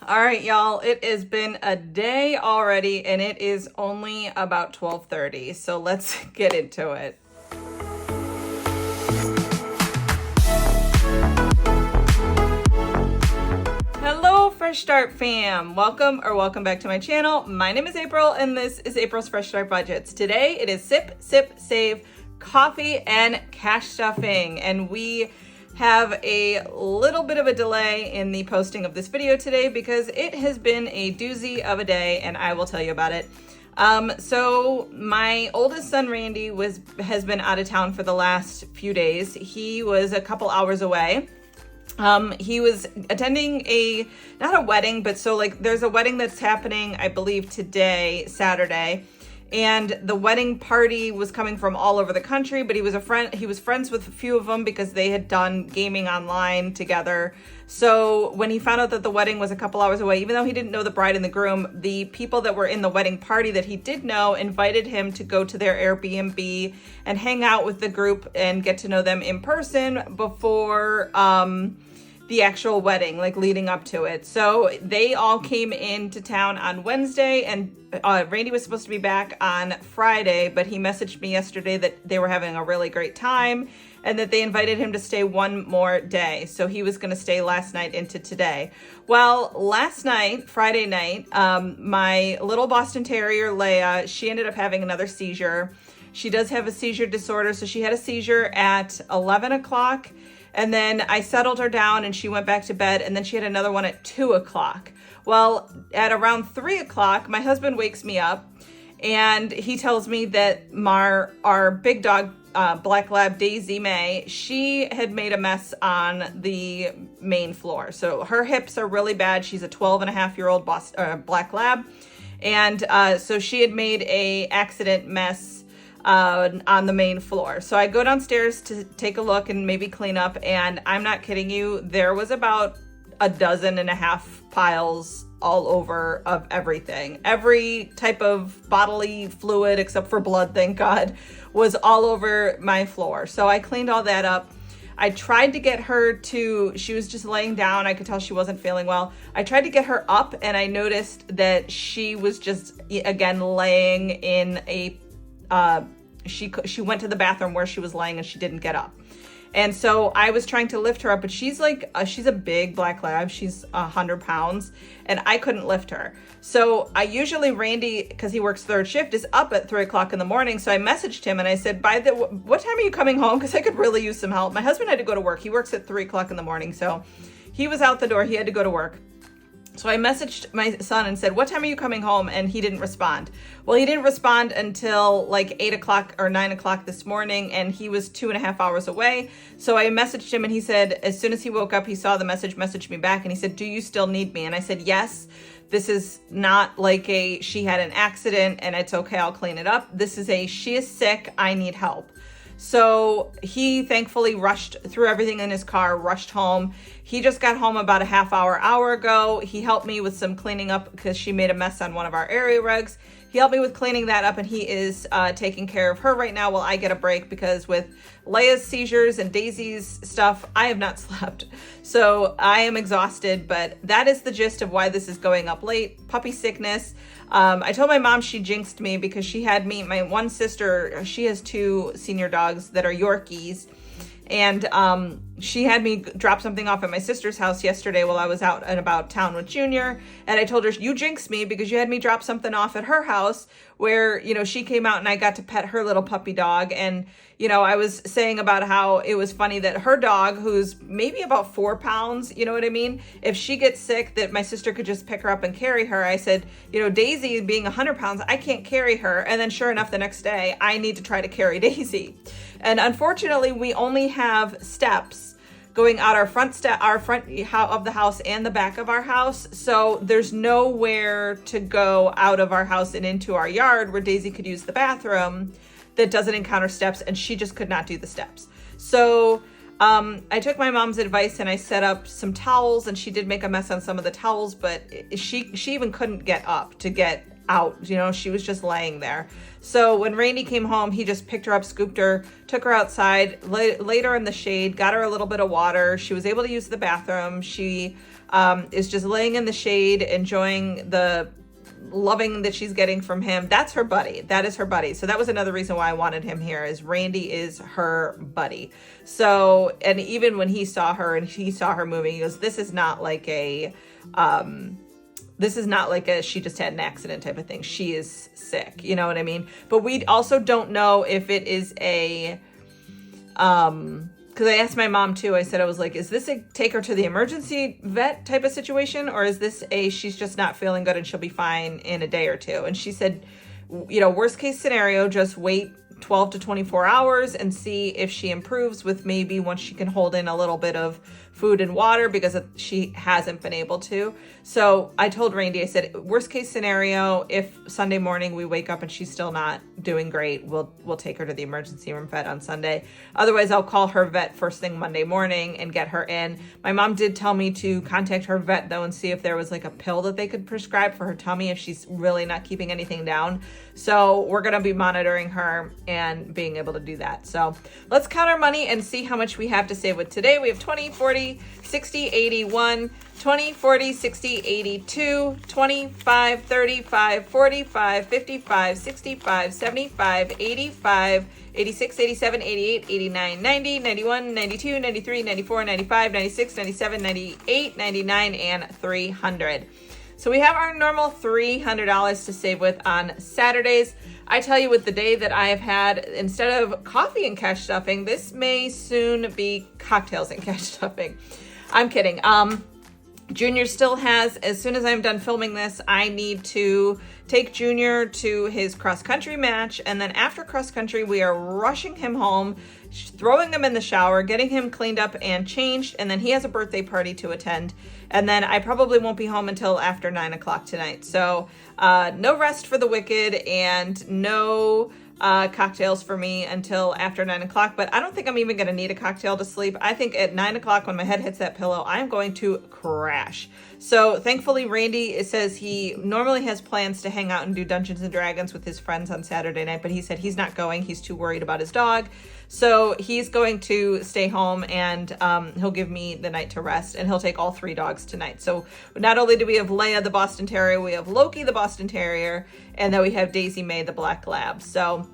All right, y'all, it has been a day already and it is only about 12:30. So let's get into it. Hello, Fresh Start fam. Welcome back to my channel. My name is April and this is April's Fresh Start Budgets. Today it is sip, save, coffee, and cash stuffing. And we have a little bit of a delay in the posting of this video today because it has been a doozy of a day and I will tell you about it. So my oldest son, Randy, has been out of town for the last few days. He was a couple hours away. He was attending not a wedding, but there's a wedding that's happening, I believe today, Saturday. And the wedding party was coming from all over the country, but he was friends with a few of them because they had done gaming online together. So when he found out that the wedding was a couple hours away, even though he didn't know the bride and the groom, the people that were in the wedding party that he did know invited him to go to their Airbnb and hang out with the group and get to know them in person before, the actual wedding, leading up to it. So they all came into town on Wednesday and Randy was supposed to be back on Friday, but he messaged me yesterday that they were having a really great time and that they invited him to stay one more day. So he was going to stay last night into today. Well, last night, Friday night, my little Boston Terrier, Leia, she ended up having another seizure. She does have a seizure disorder. So she had a seizure at 11 o'clock. And then I settled her down and she went back to bed. And then she had another one at 2 o'clock. Well, at around 3 o'clock, my husband wakes me up and he tells me that our big dog, Black Lab Daisy May, she had made a mess on the main floor. So her hips are really bad. She's a 12-and-a-half-year-old Black Lab. And so she had made a accident mess on the main floor. So I go downstairs to take a look and maybe clean up, and I'm not kidding you, there was about 12.5 piles all over of everything. Every type of bodily fluid except for blood, thank God, was all over my floor. So I cleaned all that up. I tried to get her she was just laying down. I could tell she wasn't feeling well. I tried to get her up and I noticed that she was just, again, laying in she went to the bathroom where she was laying and she didn't get up. And so I was trying to lift her up, but she's a big Black Lab. She's 100 pounds and I couldn't lift her. So Randy, because he works third shift, is up at 3 o'clock in the morning. So I messaged him and I said, what time are you coming home? Because I could really use some help. My husband had to go to work. He works at 3 o'clock in the morning. So he was out the door. He had to go to work. So I messaged my son and said, what time are you coming home? And he didn't respond. Well, he didn't respond until 8 o'clock or 9 o'clock this morning, and he was 2.5 hours away. So I messaged him and he said, as soon as he woke up, he saw the messaged me back and he said, do you still need me? And I said, yes, this is not she had an accident and it's okay, I'll clean it up. This is she is sick, I need help. So he thankfully rushed through everything in his car, rushed home. He just got home about a hour ago. He helped me with some cleaning up because she made a mess on one of our area rugs. He helped me with cleaning that up and he is taking care of her right now while I get a break because with Leia's seizures and Daisy's stuff, I have not slept. So I am exhausted, but that is the gist of why this is going up late. Puppy sickness. I told my mom she jinxed me because she had my one sister, she has 2 senior dogs that are Yorkies. And she had me drop something off at my sister's house yesterday while I was out and about town with Junior. And I told her, you jinxed me because you had me drop something off at her house where, she came out and I got to pet her little puppy dog. And, I was saying about how it was funny that her dog, who's maybe about 4 pounds, you know what I mean? If she gets sick, that my sister could just pick her up and carry her. I said, Daisy being 100 pounds, I can't carry her. And then sure enough, the next day, I need to try to carry Daisy. And unfortunately, we only have steps going out our front of the house and the back of our house. So there's nowhere to go out of our house and into our yard where Daisy could use the bathroom that doesn't encounter steps, and she just could not do the steps. So I took my mom's advice and I set up some towels, and she did make a mess on some of the towels, but she even couldn't get up to get out. She was just laying there. So when Randy came home, he just picked her up, scooped her, took her outside, laid her in the shade, got her a little bit of water. She was able to use the bathroom. She is just laying in the shade, enjoying the loving that she's getting from him. That's her buddy. That is her buddy. So that was another reason why I wanted him here, is Randy is her buddy. So, and even when he saw her and he saw her moving, he goes, this is not like a, she just had an accident type of thing. She is sick. You know what I mean? But we also don't know if it is a, because I asked my mom too, I was like, is this a take her to the emergency vet type of situation? Or is this a, she's just not feeling good and she'll be fine in a day or two? And she said, you know, worst case scenario, just wait 12 to 24 hours and see if she improves, with maybe once she can hold in a little bit of food and water, because she hasn't been able to. So I told Randy, I said, worst case scenario, if Sunday morning we wake up and she's still not doing great, we'll take her to the emergency room vet on Sunday. Otherwise, I'll call her vet first thing Monday morning and get her in. My mom did tell me to contact her vet though and see if there was like a pill that they could prescribe for her tummy if she's really not keeping anything down. So we're going to be monitoring her and being able to do that. So let's count our money and see how much we have to save with today. We have 20, 40, 60, 81, 20, 40, 60, 82, 25, 35, 45, 55, 65, 75, 85, 86, 87, 88, 89, 90, 91, 92, 93, 94, 95, 96, 97, 98, 99, and 300. So we have our normal $300 to save with on Saturdays. I tell you, with the day that I have had, instead of coffee and cash stuffing, this may soon be cocktails and cash stuffing. I'm kidding. Junior still has, as soon as I'm done filming this, I need to take Junior to his cross country match. And then after cross country, we are rushing him home, throwing him in the shower, getting him cleaned up and changed. And then he has a birthday party to attend. And then I probably won't be home until after 9 o'clock tonight. So no rest for the wicked and no cocktails for me until after 9 o'clock. But I don't think I'm even going to need a cocktail to sleep. I think at 9 o'clock when my head hits that pillow, I'm going to crash. So thankfully, Randy says he normally has plans to hang out and do Dungeons and Dragons with his friends on Saturday night, but he said he's not going. He's too worried about his dog. So he's going to stay home, and he'll give me the night to rest, and he'll take all 3 dogs tonight. So not only do we have Leia, the Boston Terrier, we have Loki, the Boston Terrier, and then we have Daisy May, the Black Lab. So,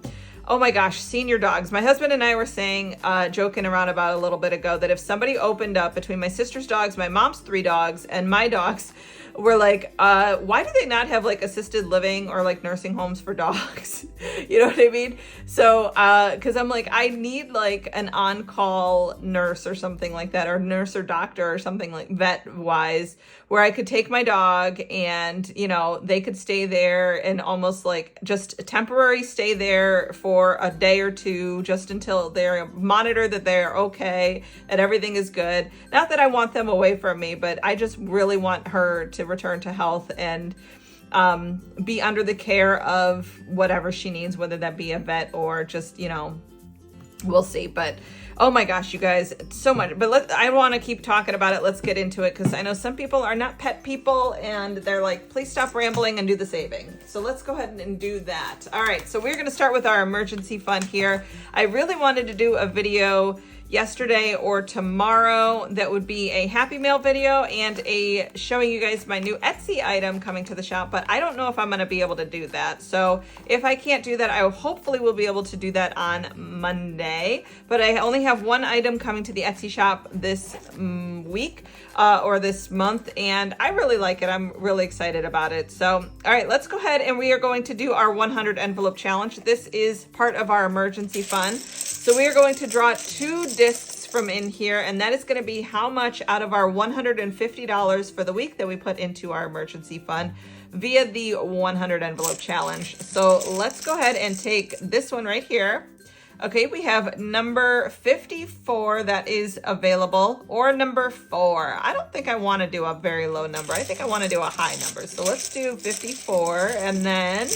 oh my gosh, senior dogs. My husband and I were saying, joking around about a little bit ago, that if somebody opened up between my sister's dogs, my mom's 3 dogs, and my dogs, we're like, why do they not have like assisted living or like nursing homes for dogs? You know what I mean? So, cause I'm like, I need like an on-call nurse or something like that, or nurse or doctor or something like vet wise, where I could take my dog and, you know, they could stay there and almost like just temporary stay there for a day or two, just until they're monitor that they're okay and everything is good. Not that I want them away from me, but I just really want her to return to health and be under the care of whatever she needs, whether that be a vet or just, you know, we'll see. But oh my gosh, you guys, so much. But I want to keep talking about it. Let's get into it, because I know some people are not pet people and they're like, please stop rambling and do the saving. So let's go ahead and do that. All right, so we're going to start with our emergency fund here. I really wanted to do a video yesterday or tomorrow that would be a Happy Mail video and a showing you guys my new Etsy item coming to the shop, but I don't know if I'm going to be able to do that. So if I can't do that, I hopefully will be able to do that on Monday. But I only have one item coming to the Etsy shop this week or this month, and I really like it. I'm really excited about it. So all right, let's go ahead and we are going to do our 100 envelope challenge. This is part of our emergency fund. So we are going to draw 2 discs from in here, and that is going to be how much out of our $150 for the week that we put into our emergency fund via the 100 envelope challenge. So let's go ahead and take this one right here. Okay, we have number 54 that is available, or number 4. I don't think I want to do a very low number. I think I want to do a high number. So let's do 54 and then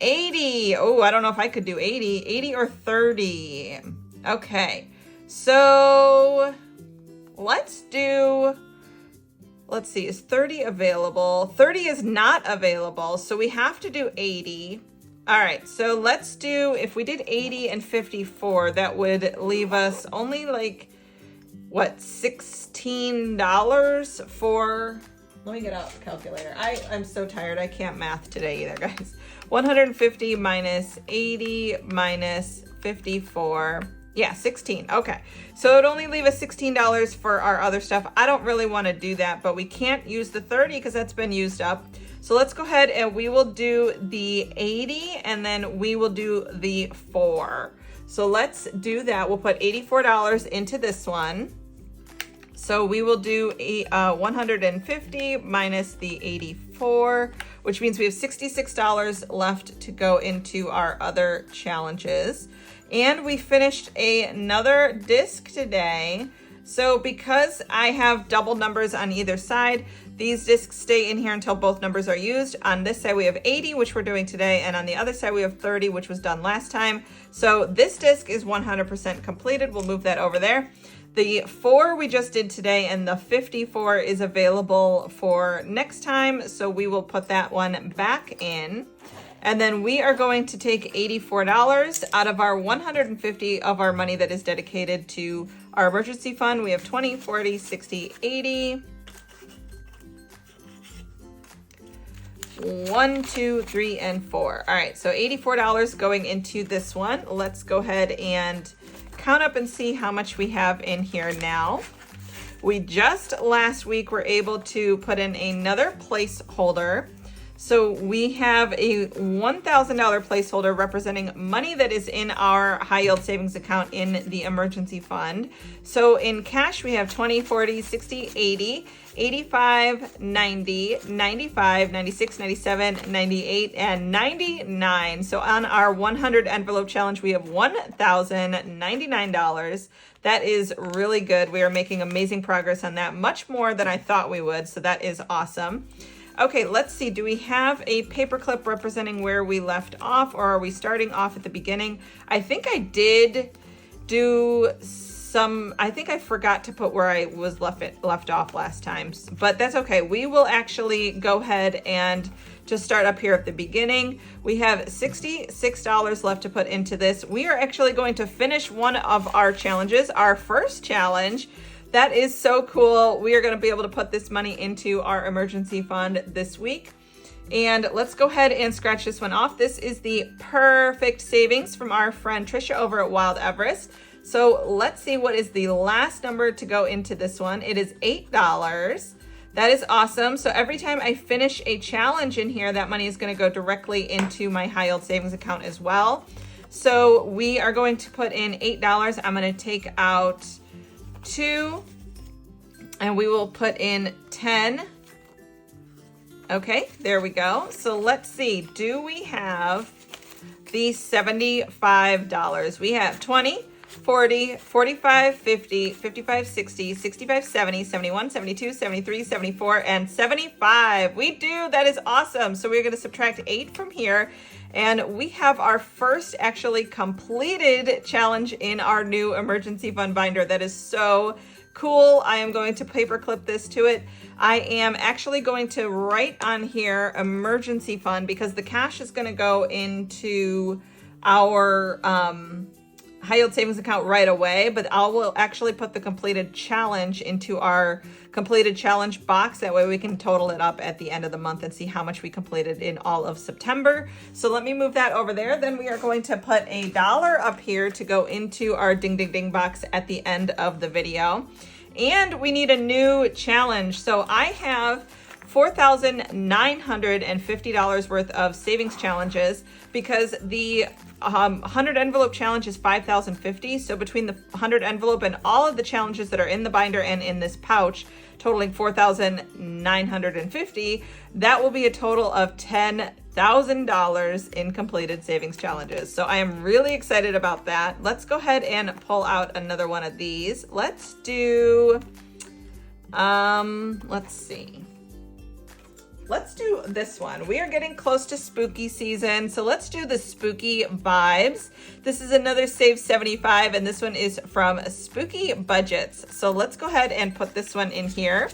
80. Oh, I don't know if I could do 80 or 30. Okay, so let's see, is 30 available? 30 is not available, so we have to do 80. All right, so let's do, if we did 80 and 54, that would leave us only like what, $16 for, let me get out the calculator. I'm so tired. I can't math today either, guys. 150 minus 80 minus 54. Yeah, 16. Okay. So it'd only leave us $16 for our other stuff. I don't really want to do that, but we can't use the 30 because that's been used up. So let's go ahead and we will do the 80 and then we will do the 4. So let's do that. We'll put $84 into this one. So we will do a 150 minus the 84, which means we have $66 left to go into our other challenges. And we finished another disc today. So because I have double numbers on either side, these discs stay in here until both numbers are used. On this side we have 80, which we're doing today, and on the other side we have 30, which was done last time. So this disc is 100% completed. We'll move that over there. The 4 we just did today, and the 54 is available for next time, so we will put that one back in. And then we are going to take $84 out of our 150 of our money that is dedicated to our emergency fund. We have 20, 40, 60, 80. 1, 2, 3, and 4. All right, so $84 going into this one. Let's go ahead and count up and see how much we have in here now. We just last week were able to put in another placeholder. So we have a $1,000 placeholder representing money that is in our high yield savings account in the emergency fund. So in cash, we have 20, 40, 60, 80, 85, 90, 95, 96, 97, 98, and 99. So on our 100 envelope challenge, we have $1,099. That is really good. We are making amazing progress on that, much more than I thought we would. So that is awesome. Okay, let's see. Do we have a paperclip representing where we left off, or are we starting off at the beginning? I think I did do some, I think I forgot to put where I was left off last time, but that's okay. We will actually go ahead and just start up here at the beginning. We have $66 left to put into this. We are actually going to finish one of our challenges, our first challenge. That is so cool. We are going to be able to put this money into our emergency fund this week. And let's go ahead and scratch this one off. This is the perfect savings from our friend Trisha over at Wild Everest. So let's see what is the last number to go into this one. It is $8. That is awesome. So every time I finish a challenge in here, that money is going to go directly into my high yield savings account as well. So we are going to put in $8. I'm going to take out 2, and we will put in 10. Okay, there we go. So let's see, do we have the $75? We have 20, 40, 45, 50, 55, 60, 65, 70, 71, 72, 73, 74, and 75. We do. That is awesome. So we're going to subtract 8 from here. And we have our first actually completed challenge in our new emergency fund binder. That is so cool. I am going to paperclip this to it. I am actually going to write on here emergency fund because the cash is going to go into our high yield savings account right away, but I will actually put the completed challenge into our completed challenge box. That way we can total it up at the end of the month and see how much we completed in all of September. So let me move that over there. Then we are going to put $1 up here to go into our Ding Ding Ding box at the end of the video. And we need a new challenge. So I have $4,950 worth of savings challenges because the 100 envelope challenge is $5,050. So between the 100 envelope and all of the challenges that are in the binder and in this pouch, totaling $4,950, that will be a total of $10,000 in completed savings challenges. So I am really excited about that. Let's go ahead and pull out another one of these. Let's do, let's see. Let's do this one. We are getting close to spooky season, so let's do the spooky vibes. This is another Save 75, and this one is from Spooky Budgets. So let's go ahead and put this one in here.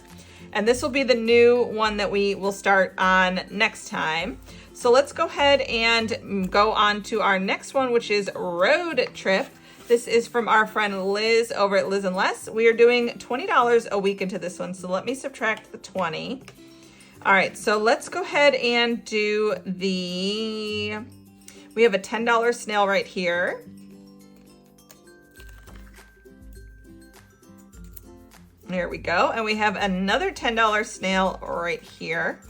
And this will be the new one that we will start on next time. So let's go ahead and go on to our next one, which is Road Trip. This is from our friend Liz over at Liz and Less. We are doing $20 a week into this one, so let me subtract the 20. All right, so let's go ahead and do we have a $10 snail right here. There we go. And we have another $10 snail right here.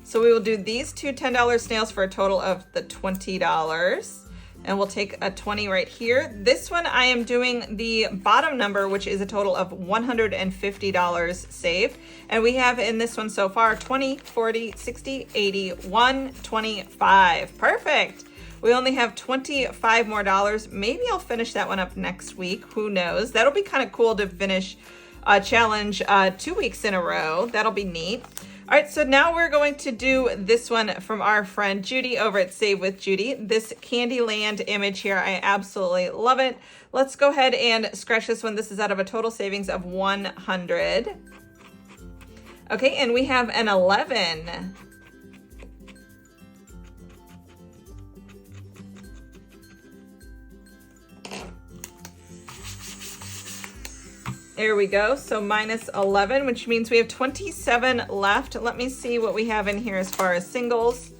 So we will do these two $10 snails for a total of the $20. And we'll take a 20 right here. This one I am doing the bottom number, which is a total of $150 saved. And we have in this one so far 20, 40, 60, 80, 125. Perfect. We only have 25 more dollars. Maybe I'll finish that one up next week. Who knows? That'll be kind of cool to finish a challenge 2 weeks in a row. That'll be neat. All right, so now we're going to do this one from our friend Judy over at Save with Judy. This Candyland image here, I absolutely love it. Let's go ahead and scratch this one. This is out of a total savings of 100. Okay, and we have an 11. There we go. So minus 11, which means we have 27 left. Let me see what we have in here as far as singles.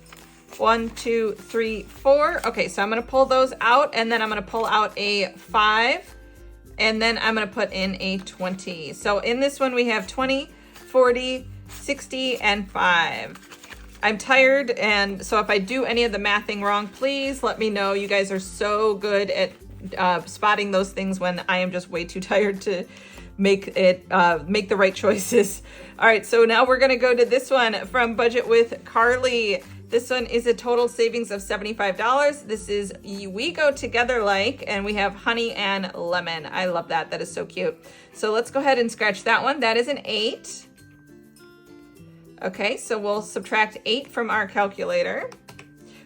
1, 2, 3, 4. Okay, so I'm going to pull those out, and then I'm going to pull out a 5, and then I'm going to put in a 20. So in this one, we have 20, 40, 60, and 5. I'm tired, and so if I do any of the mathing wrong, please let me know. You guys are so good at spotting those things when I am just way too tired to make the right choices. All right, so now we're gonna go to this one from Budget with Carly. This one is a total savings of $75. This is We Go Together Like, and we have honey and lemon. I love that. That is so cute. So let's go ahead and scratch that one. That is an 8. Okay, so we'll subtract 8 from our calculator.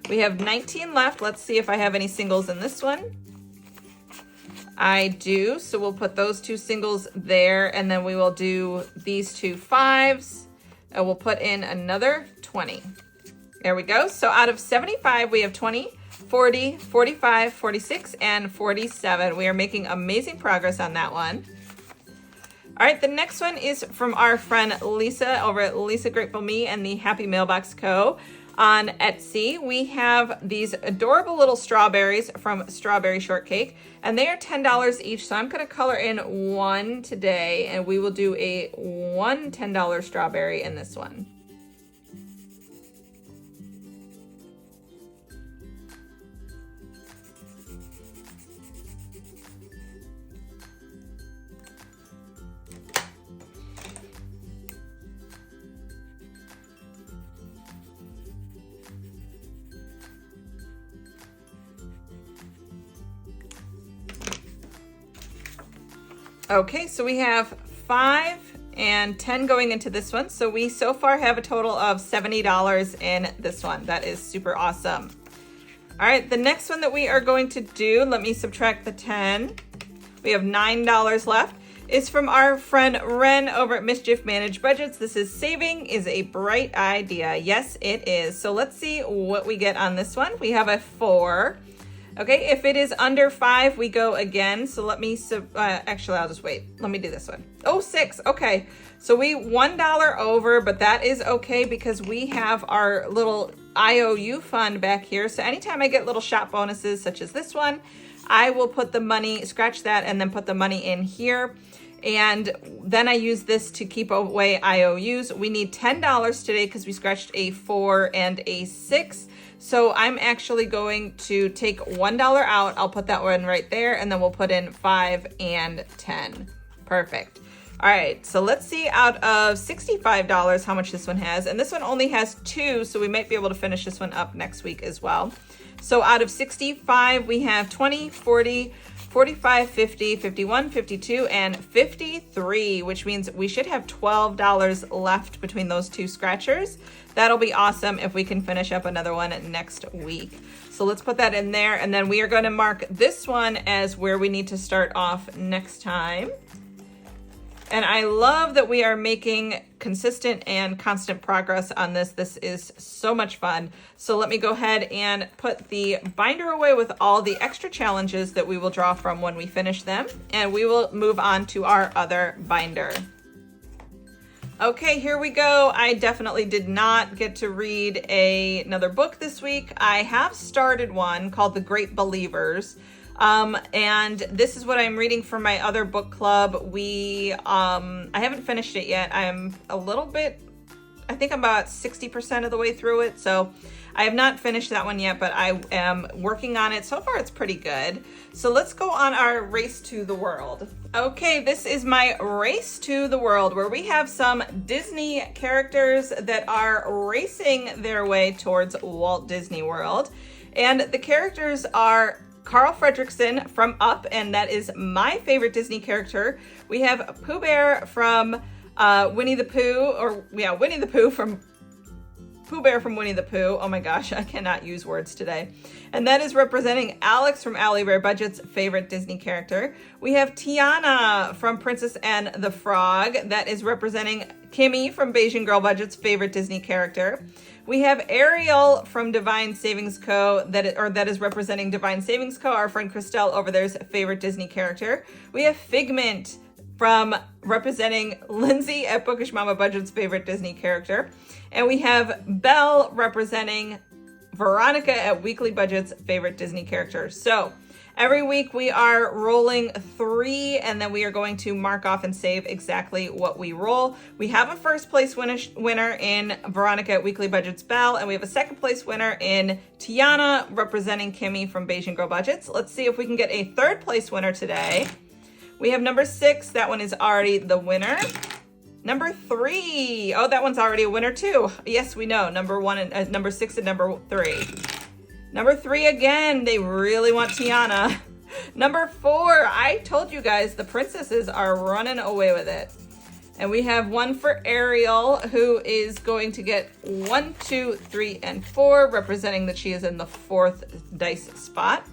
We have 19 left. Let's see if I have any singles in this one. I do, so we'll put those two singles there, and then we will do these two 5s, and we'll put in another 20. There we go. So out of 75, we have 20, 40, 45, 46, and 47. We are making amazing progress on that one. All right, the next one is from our friend Lisa over at Lisa Grateful Me and the Happy Mailbox Co. On Etsy. We have these adorable little strawberries from Strawberry Shortcake, and they are $10 each. So I'm going to color in one today, and we will do a $10 strawberry in this one. Okay, so we have 5 and 10 going into this one. So we so far have a total of $70 in this one. That is super awesome. All right, the next one that we are going to do, let me subtract the 10. We have $9 left. Is from our friend Ren over at Mischief Managed Budgets. This is Saving is a Bright Idea. Yes, it is. So let's see what we get on this one. We have a 4. Okay, if it is under 5, we go again. So let me, actually, I'll just wait. Let me do this one. Oh, 6. Okay, so we $1 over, but that is okay because we have our little IOU fund back here. So anytime I get little shop bonuses such as this one, I will put the money, scratch that, and then put the money in here. And then I use this to keep away IOUs. We need $10 today because we scratched a 4 and a 6. So I'm actually going to take $1 out. I'll put that one right there, and then we'll put in 5 and 10. Perfect. All right, so let's see out of $65 how much this one has. And this one only has 2, so we might be able to finish this one up next week as well. So out of 65, we have 20, 40, 45, 50, 51, 52, and 53, which means we should have $12 left between those two scratchers. That'll be awesome if we can finish up another one next week. So let's put that in there, and then we are going to mark this one as where we need to start off next time. And I love that we are making consistent and constant progress on this. This is so much fun. So let me go ahead and put the binder away with all the extra challenges that we will draw from when we finish them. And we will move on to our other binder. Okay, here we go. I definitely did not get to read another book this week. I have started one called The Great Believers. And this is what I'm reading for my other book club. I haven't finished it yet. I'm a little bit, I think I'm about 60% of the way through it. So I have not finished that one yet, but I am working on it. So far, it's pretty good. So let's go on our race to the world. Okay, this is my race to the world, where we have some Disney characters that are racing their way towards Walt Disney World. And the characters are Carl Fredricksen from Up, and that is my favorite Disney character. We have Pooh Bear from Winnie the Pooh, Winnie the Pooh from Pooh Bear from Winnie the Pooh. Oh my gosh, I cannot use words today. And that is representing Alex from Allie Bear Budget's favorite Disney character. We have Tiana from Princess and the Frog. That is representing Kimmy from Beijing Girl Budget's favorite Disney character. We have Ariel from Divine Savings Co. that is representing Divine Savings Co., our friend Christelle over there's favorite Disney character. We have Figment from representing Lindsay at Bookish Mama Budget's favorite Disney character. And we have Belle representing Veronica at Weekly Budget's favorite Disney character. So every week we are rolling 3, and then we are going to mark off and save exactly what we roll. We have a first place winner in Veronica at Weekly Budget's Belle, and we have a second place winner in Tiana representing Kimmy from Beijing Girl Budgets. Let's see if we can get a third place winner today. We have number 6. That one is already the winner. Number 3. Oh, that one's already a winner too. Yes, we know. Number 1 and number 6 and number 3. Number 3 again. They really want Tiana. Number 4. I told you guys the princesses are running away with it. And we have one for Ariel, who is going to get 1, 2, 3, and 4, representing that she is in the 4th dice spot.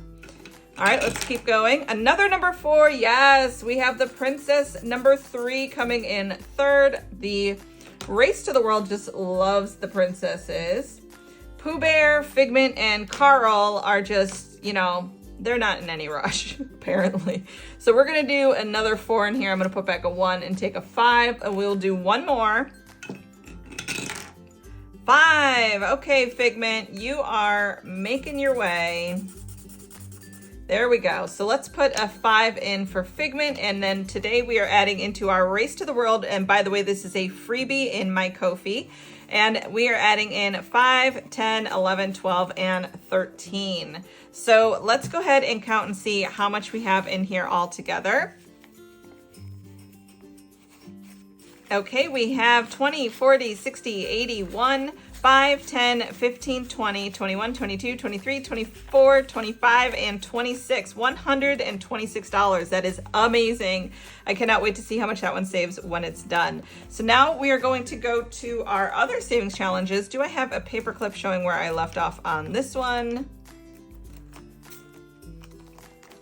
All right, let's keep going. Another number 4. Yes, we have the princess number 3 coming in 3rd. The race to the world just loves the princesses. Pooh Bear, Figment, and Carl are just, they're not in any rush, apparently. So we're going to do another 4 in here. I'm going to put back a 1 and take a 5, and we'll do one more. 5. Okay, Figment, you are making your way. There we go. So let's put a 5 in for Figment, and then today we are adding into our race to the world. And by the way, this is a freebie in my Ko-fi. And we are adding in 5, 10, 11, 12, and 13. So let's go ahead and count and see how much we have in here all together. Okay, we have 20, 40, 60, 81, 5, 10, 15, 20, 21, 22, 23, 24, 25, and 26. $126. That is amazing. I cannot wait to see how much that one saves when it's done. So now we are going to go to our other savings challenges. Do I have a paper clip showing where I left off on this one?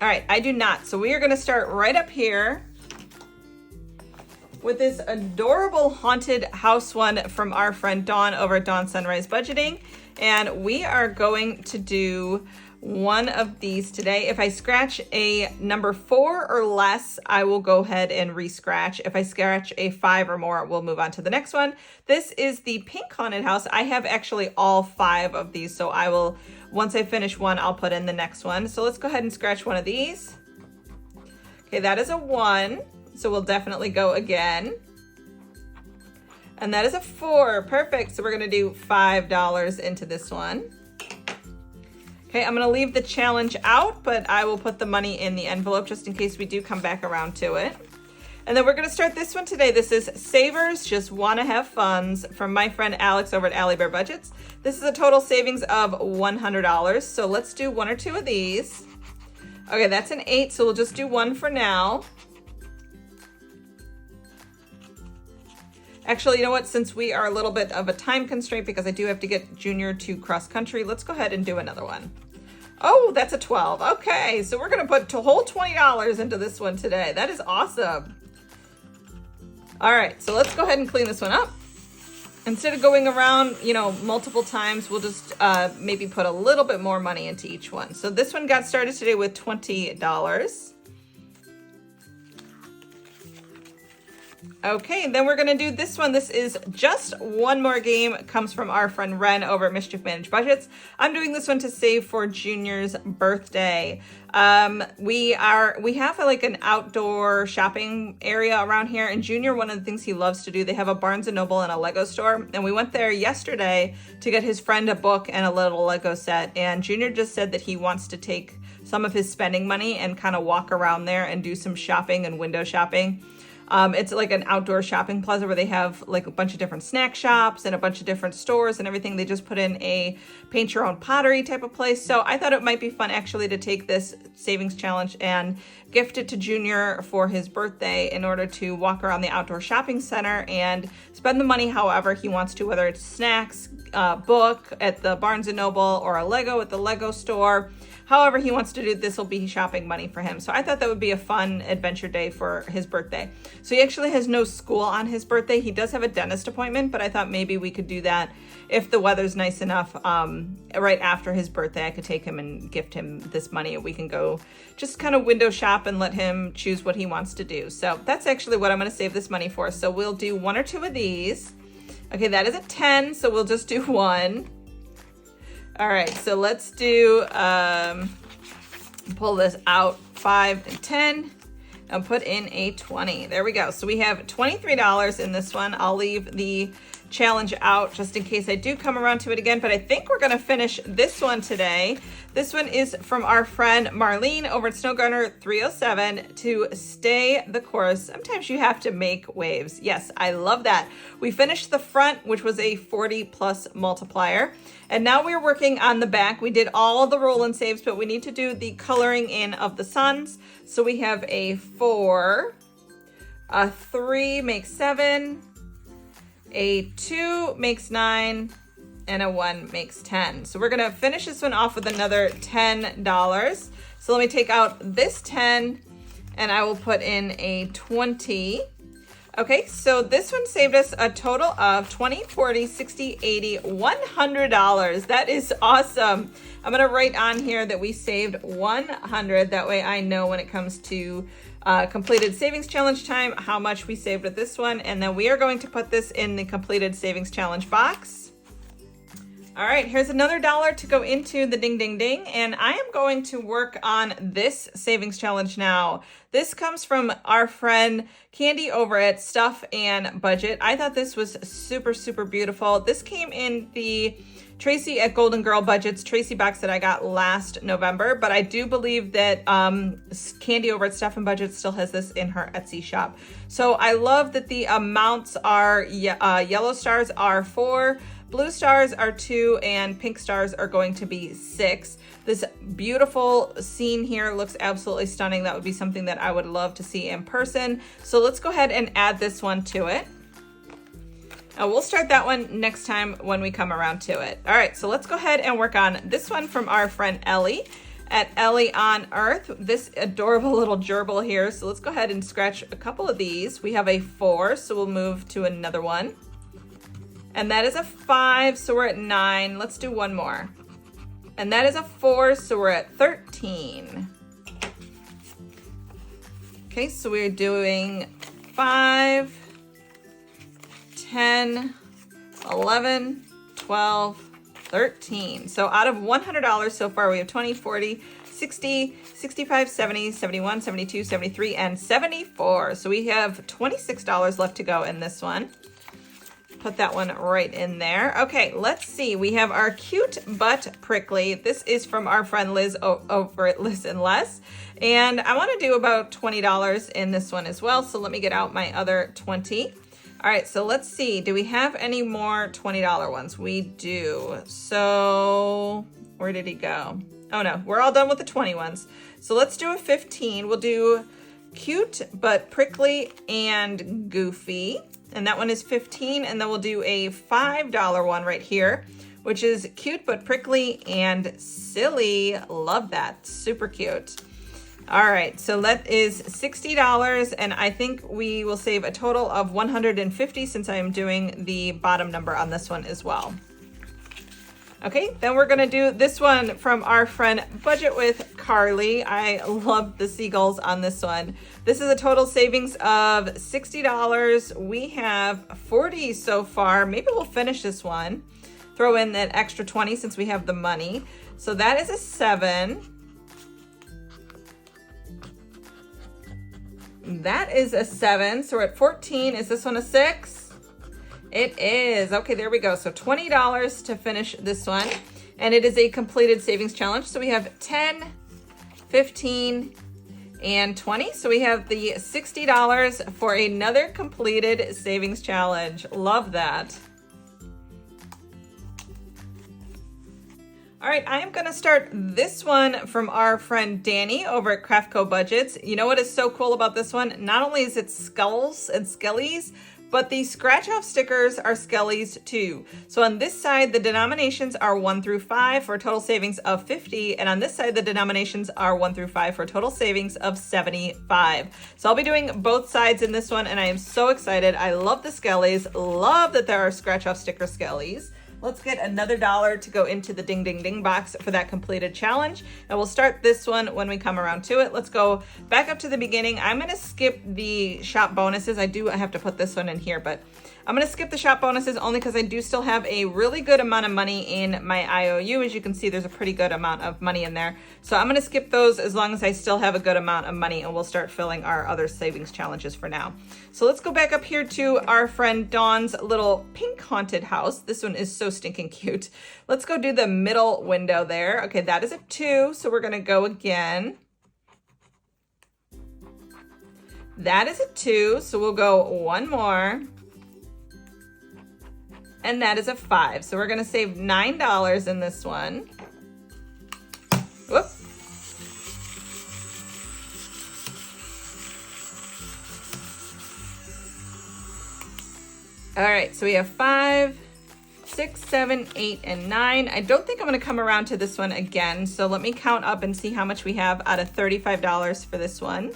All right, I do not. So we are going to start right up here with this adorable haunted house one from our friend Dawn over at Dawn Sunrise Budgeting. And we are going to do one of these today. If I scratch a number 4 or less, I will go ahead and re-scratch. If I scratch a 5 or more, we'll move on to the next one. This is the pink haunted house. I have actually all 5 of these, so I will, once I finish one, I'll put in the next one. So let's go ahead and scratch one of these. Okay, that is a 1. So we'll definitely go again. And that is a 4. Perfect. So we're going to do $5 into this one. Okay, I'm going to leave the challenge out, but I will put the money in the envelope just in case we do come back around to it. And then we're going to start this one today. This is Savers Just Want to Have Funds from my friend Alex over at Allie Bear Budgets. This is a total savings of $100. So let's do 1 or 2 of these. Okay, that's an 8. So we'll just do 1 for now. Actually, you know what? Since we are a little bit of a time constraint because I do have to get Junior to cross country, let's go ahead and do another one. Oh, that's a 12. Okay, so we're going to put a whole $20 into this one today. That is awesome. All right, so let's go ahead and clean this one up. Instead of going around, multiple times, we'll just maybe put a little bit more money into each one. So this one got started today with $20. Okay, then we're gonna do this one. This is just one more game. It comes from our friend Ren over at Mischief Managed Budgets. I'm doing this one to save for Junior's birthday. We have like an outdoor shopping area around here, and Junior, one of the things he loves to do, they have a Barnes & Noble and a Lego store, and we went there yesterday to get his friend a book and a little Lego set, and Junior just said that he wants to take some of his spending money and kind of walk around there and do some shopping and window shopping. It's like an outdoor shopping plaza where they have like a bunch of different snack shops and a bunch of different stores and everything. They just put in a paint your own pottery type of place. So I thought it might be fun actually to take this savings challenge and gift it to Junior for his birthday in order to walk around the outdoor shopping center and spend the money however he wants to, whether it's snacks, book at the Barnes & Noble, or a Lego at the Lego store. However he wants to do this will be shopping money for him. So I thought that would be a fun adventure day for his birthday. So he actually has no school on his birthday. He does have a dentist appointment, but I thought maybe we could do that if the weather's nice enough. Right after his birthday, I could take him and gift him this money. We can go just kind of window shop and let him choose what he wants to do. So that's actually what I'm going to save this money for. So we'll do one or two of these. Okay, that is a 10, so we'll just do one. All right, so let's do, pull this out, 5 and 10, and put in a 20. There we go. So we have $23 in this one. I'll leave the challenge out just in case I do come around to it again, but I think we're gonna finish this one today. This one is from our friend Marlene over at Snowgunner 307 to stay the course. Sometimes you have to make waves. Yes, I love that. We finished the front, which was a 40 plus multiplier. And now we're working on the back. We did all the roll and saves, but we need to do the coloring in of the suns. So we have a 4, a 3 makes 7, a 2 makes 9, and a 1 makes 10. So we're gonna finish this one off with another $10. So let me take out this 10 and I will put in a 20. Okay, so this one saved us a total of $20, $40, $60, $80, $100. That is awesome. I'm gonna write on here that we saved 100. That way I know when it comes to completed savings challenge time, how much we saved with this one. And then we are going to put this in the completed savings challenge box. All right, here's another $1 to go into the Ding Ding Ding, and I am going to work on this savings challenge now. This comes from our friend Candy over at Stuff and Budget. I thought this was super, super beautiful. This came in the Tracy at Golden Girl Budgets Tracy box that I got last November, but I do believe that Candy over at Stuff and Budget still has this in her Etsy shop. So I love that the amounts are, yellow stars are 4, blue stars are 2, and pink stars are going to be 6. This beautiful scene here looks absolutely stunning. That would be something that I would love to see in person. So let's go ahead and add this one to it. We'll start that one next time when we come around to it. All right, so let's go ahead and work on this one from our friend Ellie at Ellie on Earth. This adorable little gerbil here. So let's go ahead and scratch a couple of these. We have a 4, so we'll move to another one. And that is a 5, so we're at 9. Let's do one more. And that is a 4, so we're at 13. Okay, so we're doing 5, 10, 11, 12, 13. So out of $100 so far, we have 20, 40, 60, 65, 70, 71, 72, 73, and 74. So we have $26 left to go in this one. Put that one right in there. Okay, let's see. We have our cute but prickly. This is from our friend Liz over at Liz and Less. And I want to do about $20 in this one as well. So let me get out my other 20. All right, so let's see. Do we have any more $20 ones? We do. So where did he go? Oh no, we're all done with the 20 ones. So let's do a 15. We'll do cute but prickly and goofy. And that one is 15. And then we'll do a $5 one right here, which is cute but prickly and silly. Love that. Super cute. All right, so that is $60, and I think we will save a total of $150 since I am doing the bottom number on this one as well. Okay, then we're gonna do this one from our friend Budget with Carly. I love the seagulls on this one. This is a total savings of $60. We have 40 so far. Maybe we'll finish this one. Throw in that extra 20 since we have the money. So that is a 7. That is a 7, so we're at 14. Is this one a 6? It is. Okay, there we go. So $20 to finish this one. And it is a completed savings challenge. So we have 10, 15, and 20. So we have the $60 for another completed savings challenge. Love that. All right, I am gonna start this one from our friend Danny over at Craftco Budgets. You know what is so cool about this one? Not only is it skulls and skellies, but the scratch off stickers are skellies too. So on this side, the denominations are 1 through 5 for a total savings of 50. And on this side, the denominations are 1 through 5 for a total savings of 75. So I'll be doing both sides in this one, and I am so excited. I love the skellies, love that there are scratch off sticker skellies. Let's get another $1 to go into the Ding Ding Ding box for that completed challenge. And we'll start this one when we come around to it. Let's go back up to the beginning. I'm gonna skip the shop bonuses. I have to put this one in here, but I'm gonna skip the shop bonuses only because I do still have a really good amount of money in my IOU. As you can see, there's a pretty good amount of money in there. So I'm gonna skip those as long as I still have a good amount of money, and we'll start filling our other savings challenges for now. So let's go back up here to our friend Dawn's little pink haunted house. This one is so stinking cute. Let's go do the middle window there. Okay, that is a 2, so we're gonna go again. That is a 2, so we'll go one more. And that is a 5. So we're gonna save $9 in this one. Whoop. All right, so we have 5, 6, 7, 8, and 9. I don't think I'm gonna come around to this one again. So let me count up and see how much we have out of $35 for this one.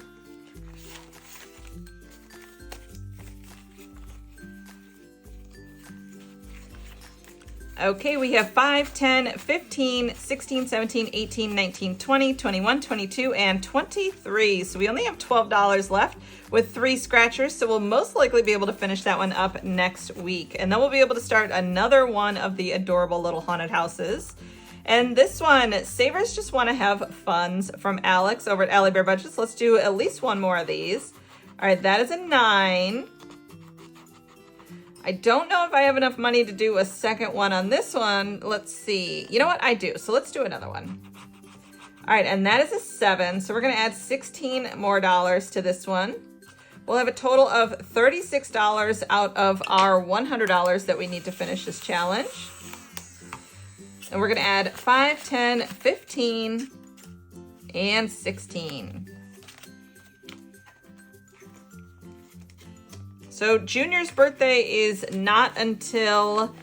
Okay, we have 5, 10, 15, 16, 17, 18, 19, 20, 21, 22, and 23. So we only have $12 left with 3 scratchers. So we'll most likely be able to finish that one up next week. And then we'll be able to start another one of the adorable little haunted houses. And this one, savers just want to have funds, from Alex over at Allie Bear Budgets. Let's do at least one more of these. All right, that is a 9. I don't know if I have enough money to do a second one on this one. Let's see. You know what? I do. So let's do another one. All right, and that is a 7. So we're going to add 16 more dollars to this one. We'll have a total of $36 out of our $100 that we need to finish this challenge. And we're going to add 5, 10, 15, and 16. So Junior's birthday is not until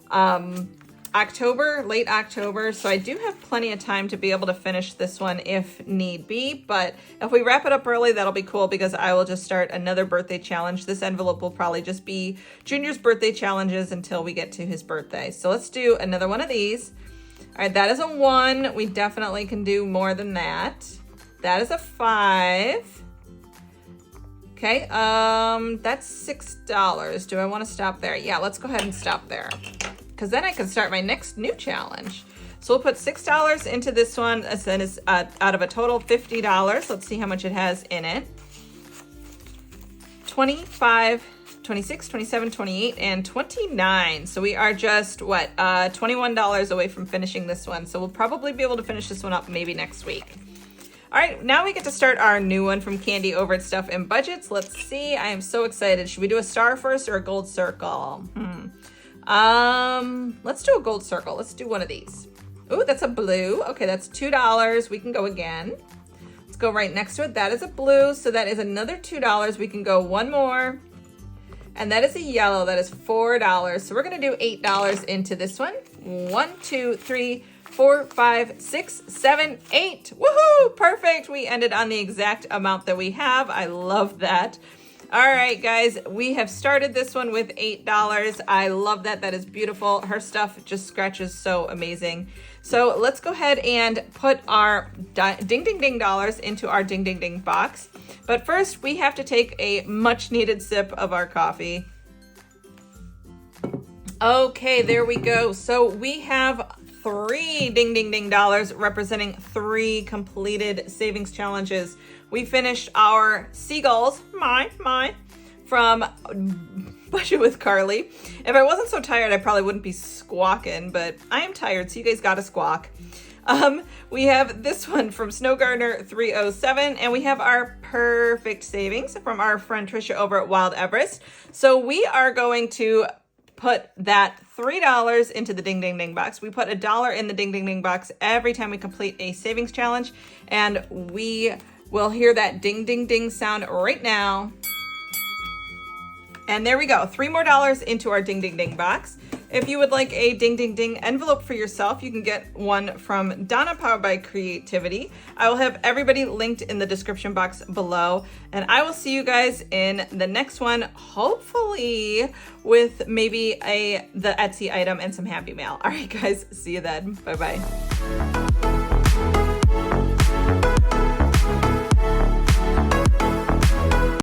October, late October. So I do have plenty of time to be able to finish this one if need be. But if we wrap it up early, that'll be cool because I will just start another birthday challenge. This envelope will probably just be Junior's birthday challenges until we get to his birthday. So let's do another one of these. All right, that is a 1. We definitely can do more than that. That is a 5. Okay, that's $6. Do I want to stop there? Yeah, let's go ahead and stop there, because then I can start my next new challenge. So we'll put $6 into this one, as then is out of a total of $50. Let's see how much it has in it. 25, 26, 27, 28, and 29. So we are just, what, $21 away from finishing this one. So we'll probably be able to finish this one up maybe next week. All right, now we get to start our new one from Candy over at Stuff and Budgets. Let's see, I am so excited. Should we do a star first or a gold circle? Let's do a gold circle. Let's do one of these. Ooh, that's a blue. Okay, that's $2. We can go again. Let's go right next to it. That is a blue, so that is another $2. We can go one more. And that is a yellow. That is $4. So we're gonna do $8 into this one. 1, 2, 3, 4, 5, 6, 7, 8. Woohoo! Perfect. We ended on the exact amount that we have. I love that. All right, guys, we have started this one with $8. I love that. That is beautiful. Her stuff just scratches so amazing. So let's go ahead and put our Ding Ding Ding dollars into our Ding Ding Ding box. But first, we have to take a much needed sip of our coffee. Okay, there we go. So we have 3 Ding Ding Ding dollars representing 3 completed savings challenges. We finished our Seagulls, mine, from Budget with Carly. If I wasn't so tired, I probably wouldn't be squawking, but I am tired, so you guys gotta squawk. We have this one from Snow Gardener 307, and we have our perfect savings from our friend Trisha over at Wild Everest. So we are going to put that $3 into the Ding Ding Ding box. We put $1 in the Ding Ding Ding box every time we complete a savings challenge, and we will hear that ding ding ding sound right now. And there we go, $3 more into our Ding Ding Ding box. If you would like a Ding Ding Ding envelope for yourself, you can get one from Donna Powered by Creativity. I will have everybody linked in the description box below. And I will see you guys in the next one, hopefully with maybe the Etsy item and some Happy Mail. All right, guys, see you then. Bye-bye.